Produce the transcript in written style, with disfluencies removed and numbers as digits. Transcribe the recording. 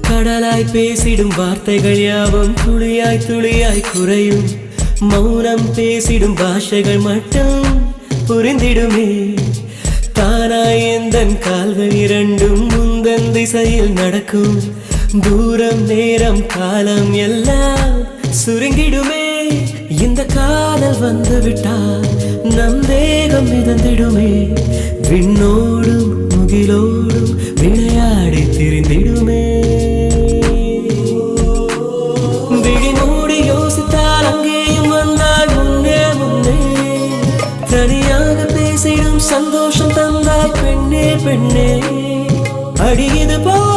கடலாய் பேசிடும் வார்த்தைகள் யாவும் துளியாய் துளியாய் குறையும். மௌனம் பேசிடும் பாஷைகள் மட்டும் புரிந்திடுமே. தானாய் எந்தன் கால்கள் இரண்டும் முந்தன் திசையில் நடக்கும். தூரம் நேரம் காலம் எல்லாம் சுருங்கிடுமே. இந்த காதல் வந்து விட்டால் நம் தேகம் மிதந்திடுமே. விண்ணோடும் முகிலோடும் விளையாடி திரிந்திடுமே. விழி மூடி யோசித்தால் அங்கேயும் வந்தால் முன்னே முன்னே. தனியாக பேசிடும் சந்தோஷம் தந்தால் பெண்ணே பெண்ணே. அடியது போ